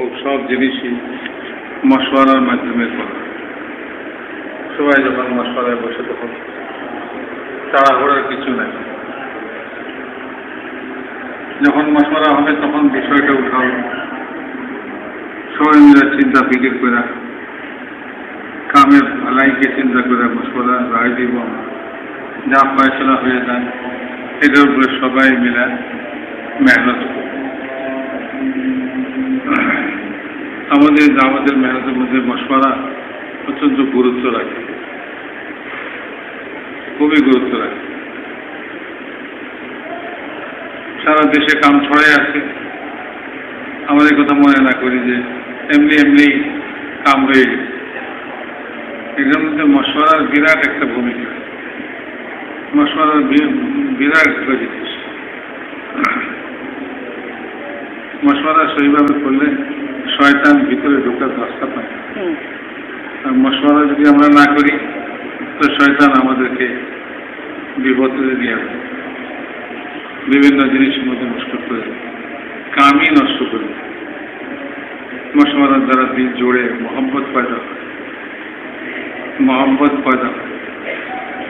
হোক সব জিনিসই মশওয়ারার মাধ্যমে করা। সবাই যখন মশওয়ারায় বসে তখন তাড়াহুড়ার কিছু নাই। যখন মশওয়ারা হবে তখন বিষয়টা উঠাও, সবাই মিলে চিন্তা ফিকির করে কামের ভালাইকে চিন্তা করে মশওয়ারা রায় দিব, যা ফয়সলা হয়ে যায় এটার উপরে সবাই মিলে মেহনত করব। আমাদের মেহনতের মধ্যে মশওয়ারা অত্যন্ত গুরুত্ব রাখে, খুবই গুরুত্ব রাখে। সারা দেশে কাম ছড়াই আছে, আমাদের কথা মনে না করি যে এমনি এমনি কাম হয়ে গেছে। এটার মধ্যে মশওয়ারার বিরাট একটা ভূমিকা, মশওয়ারার বিরাট একটা জিনিস। মশওয়ারা সহিভাবে করলে শয়তান ভিতরে ঢোকার রাস্তা পায়। আর মশওয়ারা যদি আমরা না করি তো শয়তান আমাদেরকে বিপদে নিয়ে আসবে, বিভিন্ন জিনিসের মধ্যে নষ্ট করে দেবে, কামই নষ্ট করে দেবে। মশওয়ারার দ্বারা দিল জোড়ে মোহাম্মত পয়দা হয়, মোহাম্মত পয়দা হয়।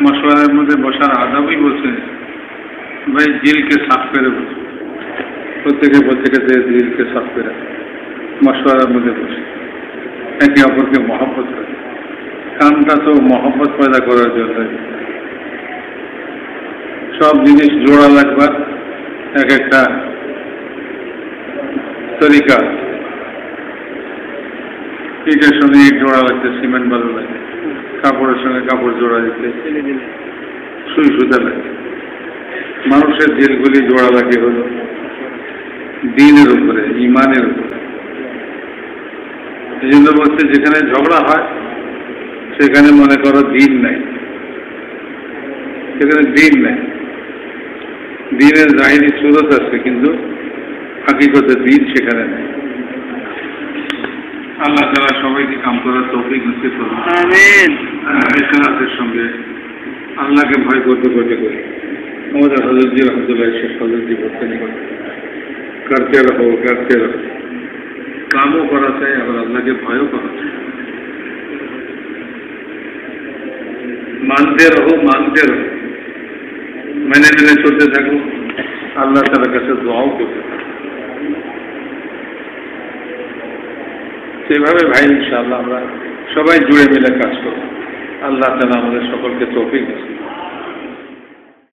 মশওয়ারার মধ্যে বসার আদাবই বলছে ভাই দিলকে সাফ করে বসে, প্রত্যেকে বলতে গেছে দিলকে সাফ করে মশওয়ারার মধ্যে বসে একে অপরকে মহব্বত করে। কামটা তো মহব্বত পয়দা করার জন্য। সব জিনিস জোড়া লাগবার এক একটা তরিকা। ইটের সঙ্গে ইট জোড়া লাগছে, সিমেন্ট বালু লাগে, কাপড়ের সঙ্গে কাপড় জোড়া দিতে সুই সুতা লাগে। মানুষের দিলগুলি জোড়া লাগে হলো দিনের উপরে, ইমানের উপরে। এই জন্য বলছে যেখানে ঝগড়া হয় সেখানে মনে করো দিন নাই, সেখানে দিন নাই। দিনের জাহিরি সুরত আছে কিন্তু হাকিকতে দিন সেখানে নেই। আল্লাহ তাআলা সবাইকে কাম করার তৌফিক নসিব করুন। আমিন। ইখলাসের সঙ্গে আল্লাহকে ভয় করতে করতে করি। আমাদের হযরতজি রহমতুল্লাহ শেখ হযরতজি বলতেন করতে রহো করতে রহো, কামও করা চাই আবার আল্লাহকে ভয়ও করা চাই। মানতে রহো মানতে রহো, মেনে মেনে চলতে থাকো, আল্লাহ তাআলার কাছে দোয়াও করতে থাকো। সেভাবে ভাই ইনশাআল্লাহ আমরা সবাই জুড়ে মিলে কাজ করব। আল্লাহ তাআলা আমাদের সকলকে তৌফিক দিন।